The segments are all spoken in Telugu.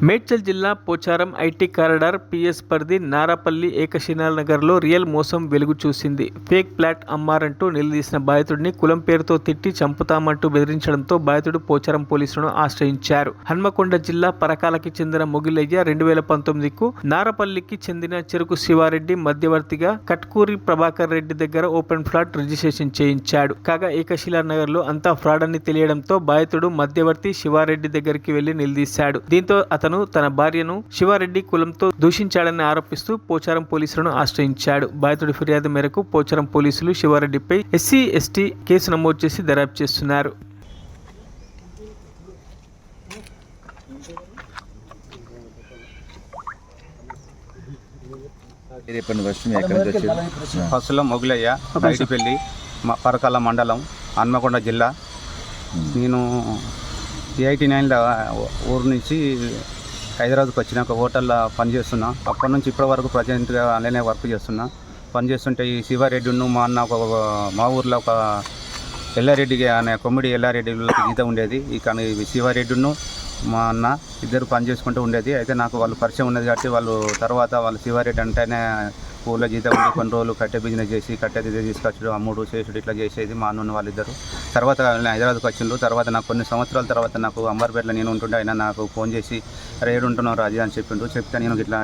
మేడ్చల్ జిల్లా పోచారం ఐటీ కారిడార్ పిఎస్ పరిధి నారాపల్లి ఏకశిలానగర్లో రియల్ మోసం వెలుగు చూసింది. ఫేక్ ప్లాట్ అమ్మారంటూ నిలదీసిన బాధితుడిని కులం పేరుతో తిట్టి చంపుతామంటూ బెదిరించడంతో బాధితుడు పోచారం పోలీసులను ఆశ్రయించారు. హన్మకొండ జిల్లా పరకాలకి చెందిన మొగిలయ్య 2019కు నారాపల్లికి చెందిన చెరుకు శివారెడ్డి మధ్యవర్తిగా కట్కూరి ప్రభాకర్ రెడ్డి దగ్గర ఓపెన్ ఫ్లాట్ రిజిస్ట్రేషన్ చేయించాడు. కాగా ఏకశిలానగర్లో అంతా ఫ్రాడ్ అని తెలియడంతో బాధితుడు మధ్యవర్తి శివారెడ్డి దగ్గరికి వెళ్లి నిలదీశాడు. దీంతో అతను తన భార్యను శివారెడ్డి కులంతో దూషించాడని ఆరోపిస్తూ పోచారం పోలీసులను ఆశ్రయించాడు. బాధితుడి ఫిర్యాదు మేరకు పోచారం పోలీసులు శివారెడ్డిపై SC/ST కేసు నమోదు చేసి దర్యాప్తు చేస్తున్నారు. ఫస్ట్లో మొగిలయ్య బయటిపల్లి పరకాల మండలం హన్మకొండ జిల్లా. నేను 89లో ఊరు నుంచి హైదరాబాద్కి వచ్చిన ఒక హోటల్లో పనిచేస్తున్నా. అప్పటి నుంచి ఇప్పటి వరకు ప్రజెంట్గా అలానే వర్క్ పనిచేస్తుంటే ఈ శివారెడ్డిను మా అన్న మా ఊర్లో ఒక ఎల్లారెడ్డి అనే కొమ్మిడి ఎల్లారెడ్డి గీత ఉండేది. ఇక శివారెడ్డిను మా అన్న ఇద్దరు పని చేసుకుంటూ ఉండేది. అయితే నాకు వాళ్ళు పరిచయం ఉన్నది కాబట్టి వాళ్ళు శివారెడ్డి అంటేనే ఊళ్ళో జీతం ఉండి కొన్ని రోజులు కట్టె బిజినెస్ చేసి కట్టె తీసుకొచ్చాడు, అమ్ముడు చేసుడు ఇట్లా చేసేది మా అన్న వాళ్ళిద్దరు. తర్వాత హైదరాబాద్కి వచ్చిండు. తర్వాత నాకు కొన్ని సంవత్సరాల తర్వాత నాకు అంబర్పేటలో నేను ఉంటుండే. ఆయన నాకు ఫోన్ చేసి రేడు ఉంటున్నావు రాజా అని చెప్తే నేను ఇట్లా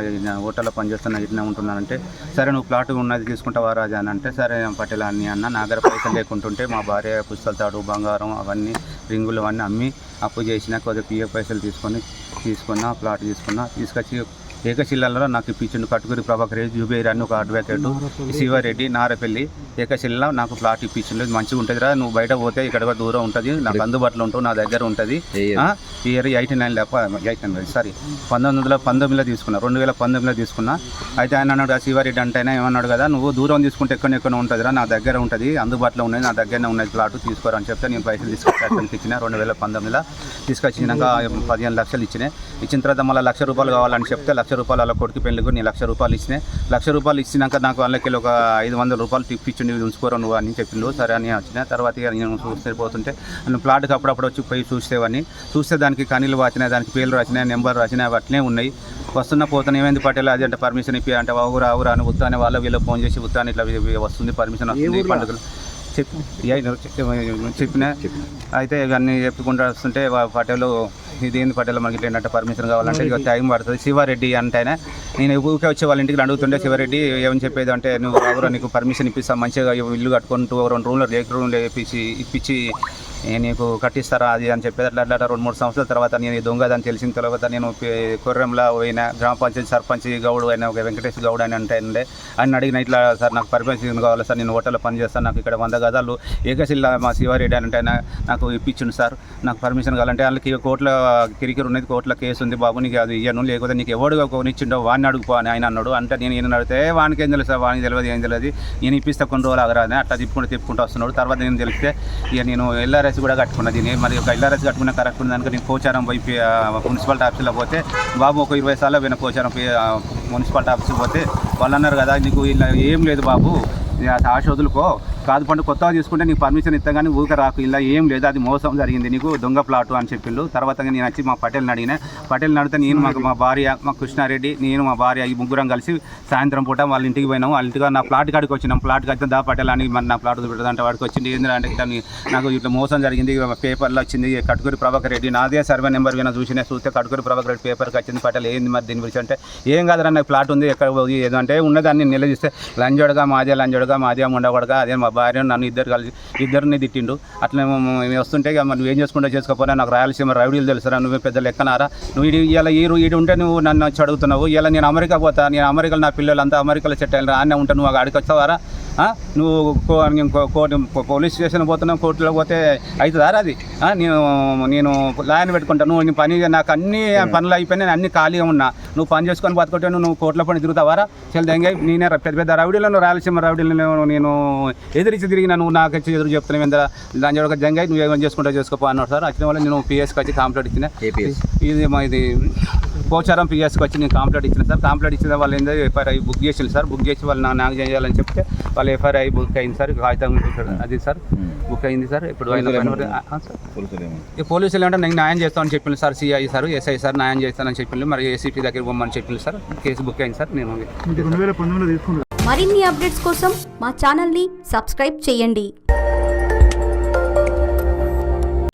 హోటల్లో పనిచేస్తున్నా ఇట్లా ఉంటున్నానంటే, సరే నువ్వు ప్లాట్ ఉన్నది తీసుకుంటావా రాజా అని అంటే, సరే పటేల్ అని అన్న. నా దగ్గర పైసలు లేకుంటుంటే మా భార్య పుస్తకాలు తాడు బంగారం అవన్నీ రింగులు అవన్నీ అమ్మి అప్పు చేసిన కొద్దిగా PF పైసలు తీసుకున్నా ప్లాట్ తీసుకొచ్చి ఏకశిలలో నాకు ఇప్పించిండు. కట్టుకురి ప్రభాకర్ రెడ్డి జుబేర్ అని ఒక అడ్వకేట్, శివారెడ్డి నారపల్లి ఏకశిలలో నాకు ప్లాట్ ఇప్పించిండు. మంచిగా ఉంటుంది రా, నువ్వు బయట పోతే ఇక్కడ దూరం ఉంటుంది, నాకు అందుబాటులో ఉంటావు, నా దగ్గర ఉంటుంది. ఇయర్ 1919లో తీసుకున్నా, 2019లో తీసుకున్నా. అయితే ఆయన అన్నాడు శివారెడ్డి అంటేనే ఏమన్నాడు కదా, నువ్వు దూరం తీసుకుంటే ఎక్కడ ఉంటుంది రా, నా దగ్గర ఉంటుంది, అందుబాటులో ఉన్నది, నా దగ్గరనే ఉన్నది ప్లాట్ తీసుకోరా అని చెప్తే నేను పైసలు తీసుకొచ్చి ఇచ్చిన. 2019లో తీసుకొచ్చినాక 15 లక్షలు ఇచ్చిన తర్వాత మళ్ళీ ₹1,00,000 కావాలని చెప్తే ₹1,00,000 అలా కొడుకు పెళ్ళికి నేను ₹1,00,000 ఇచ్చిన. ₹1,00,000 ఇచ్చినాక నాకు వాళ్ళకి ఒక ₹500 టిప్ ఇచ్చిండు, ఉంచుకోరా నువ్వు అని చెప్పిండు. సరే అని వచ్చిన. తర్వాత నేను చూస్తే పోతుంటే ప్లాట్కి అప్పుడప్పుడు వచ్చి పోయి చూస్తే దానికి కనీళ్ళు వాచినాయి, దానికి పేర్లు రాసినాయి, నెంబర్ రాసినాయి, అట్లనే ఉన్నాయి. వస్తున్నా పోతాను ఏమైంది పటేల్ అది అంటే పర్మిషన్ ఇప్పి అంటే ఊరా అని ఉత్తానే వాళ్ళ వీళ్ళు ఫోన్ చేసి ఉత్తాను ఇట్లా వస్తుంది పర్మిషన్ వస్తుంది పండుగలు చెప్పిన. అయితే ఇవన్నీ చెప్పుకుంటూ వస్తుంటే పటేలు ఇదేంది పటేల్ మనకి ఇట్లా ఏంటంటే పర్మిషన్ కావాలంటే ఇక టైం పడుతుంది. శివారెడ్డి అంటేనే నేను ఊరికే వచ్చే వాళ్ళ ఇంటికి అడుగుతుండే, శివారెడ్డి ఏమని చెప్పేది అంటే, నువ్వు ఎవరో నీకు పర్మిషన్ ఇప్పిస్తాను, మంచిగా ఇల్లు కట్టుకుంటూ 2 రూమ్లో రూమ్లో ఇప్పించి నీకు కట్టిస్తారా అది అని చెప్పేది. అట్లా 2-3 సంవత్సరాల తర్వాత నేను దొంగదని తెలిసిన తర్వాత నేను కొర్రెంలో పోయిన గ్రామ పంచాయతీ సర్పంచ్ గౌడ్ అయిన ఒక వెంకటేష్ గౌడ్ అని అంటే ఆయన అడిగిన, ఇట్లా సార్ నాకు పర్మిషన్ కావాలి సార్, నేను హోటల్లో పనిచేస్తాను, నాకు ఇక్కడ 100 గజాలు ఏకశిలా మా శివారెడ్డి అని అంటే నాకు ఇప్పించిండు సార్, నాకు పర్మిషన్ కావాలంటే వాళ్ళకి కోర్టులో కిరికిరి ఉన్నది, కోర్టులో కేసు ఉంది బాబు, నీకు అది ఇయ్యను, లేకపోతే నీకు ఎవడుగా కొనిచ్చిండో వాడిని అడుగుపో అని ఆయన అన్నాడు. అంటే నేను అడిగితే వానికి ఏం తెలుసు సార్, వానికి తెలియదు ఏం తెలియదు, నేను ఇప్పిస్తే కొన్ని రోజులు ఆగరాదని అట్లా తిప్పుకుంటూ వస్తున్నాడు. తర్వాత నేను తెలిస్తే ఇక నేను LRS కూడా కట్టుకున్నది. మరి ఒక LRS కట్టుకున్న కరెక్ట్ ఉంది దానికి నేను పోచారం పోయి మున్సిపాలిటీ ఆఫీస్లో పోతే, బాబు ఒక 20 సార్లు పోయిన పోచారం మున్సిపాలిటీ ఆఫీస్కి పోతే వాళ్ళు అన్నారు కదా, నీకు ఇలా ఏం లేదు బాబు, ఆశ వదులుకో, కాదు పండు కొత్తగా తీసుకుంటే నీకు పర్మిషన్ ఇస్తా కానీ ఊరిక రాకు, ఇలా ఏం లేదు, అది మోసం జరిగింది, నీకు దొంగ ప్లాటు అని చెప్పిండు. తర్వాత నేను వచ్చి మా పటేల్ని అడిగితే నేను మా భార్య మా కృష్ణారెడ్డి నేను మా భార్య ఈ ముగ్గురం కలిసి సాయంత్రం పూట వాళ్ళ ఇంటికి పోయినాము. వాళ్ళ ఇంటికి నా ప్లాట్ కాడికి వచ్చినాం. ప్లాట్కి అయితే దా పటేల్ అని నా ప్లాట్ పెట్టదంటే వాడికి వచ్చింది. ఏంటంటే నాకు ఇట్లా మోసం జరిగింది, పేపర్లో వచ్చింది, కట్టుకురి ప్రభాకర్ రెడ్డి నాదే సర్వే నెంబర్ వినా చూస్తే కట్టుకురి ప్రభాకర్ రెడ్డి పేపర్కి వచ్చింది. పటేల్ ఏంది మరి దీని గురించి అంటే, ఏం కాదురా నాకు ప్లాట్ ఉంది ఎక్కడ ఏదంటే ఉన్నదాన్ని నిలదీస్తే లంజోడగా మాదే ఉండకూడగా అదే మా భార్య నన్ను ఇద్దరిని తిట్టిండు. అట్లా వస్తుంటే నువ్వు ఏం చేసుకోపోయినా నాకు రాయలసీమ రౌడీలు తెలుసురా, నువ్వే పెద్ద లెక్కనారా, నువ్వు ఇలా ఈడు ఉంటే నువ్వు నన్ను వచ్చి అడుగుతున్నావు, ఇలా నేను అమెరికా పోతా, నేను అమెరికాలో నా పిల్లలు అంతా అమెరికాలో సెట్ అయినా ఆనే ఉంటా, నువ్వు అడిగి వచ్చావారా, నువ్వు పోలీస్ స్టేషన్ పోతున్నావు, కోర్టులో పోతే అవుతుందా అది, నేను లాయర్ని పెట్టుకుంటాను, నువ్వు పని నాకు అన్ని పనులు అయిపోయినా నేను అన్ని ఖాళీగా ఉన్నా, నువ్వు పని చేసుకొని బతుకుంటే నువ్వు కోర్టులో పని తిరుగుతావారా, చాలా దెంగ నేనే పెద్ద రౌడీలను రాయలసీమ రౌడీలను నేను ఎదిరించి తిరిగినా, నువ్వు నాకు వచ్చి ఎదురు చెప్తున్నావు ఏందా దాని ఒక జంగ నువ్వు ఏమైనా చేసుకుంటా చేసుకోపో అన్నాడు సార్. వచ్చిన వల్ల నేను PSకి వచ్చి కంప్లైంట్ ఇచ్చిన. ఇది పోచారం పిఎస్కి వచ్చి నేను కంప్లైంట్ ఇచ్చిన సార్. కంప్లైంట్ ఇచ్చిన వాళ్ళు ఏంటో ఎఫ్ఐఆర్ బుక్ చేసింది సార్. బుక్ చేసి వాళ్ళు నాకు చేయాలని చెప్తే వాళ్ళు ఎఫ్ఐఆర్ బుక్ అయింది సార్. కాగితం అది సార్ బుక్ అయింది సార్. ఇప్పుడు పోలీసులు ఏమంటే నేను న్యాయం చేస్తామని చెప్పింది sir. CI sir, SI sir న్యాయం చేస్తానని చెప్పింది. మరి ఏసీపీ దగ్గర పోమని చెప్పింది సార్. కేసు బుక్ అయింది సార్. నేను మరిన్ని అప్డేట్స్ కోసం మా ఛానల్ని సబ్స్క్రైబ్ చేయండి.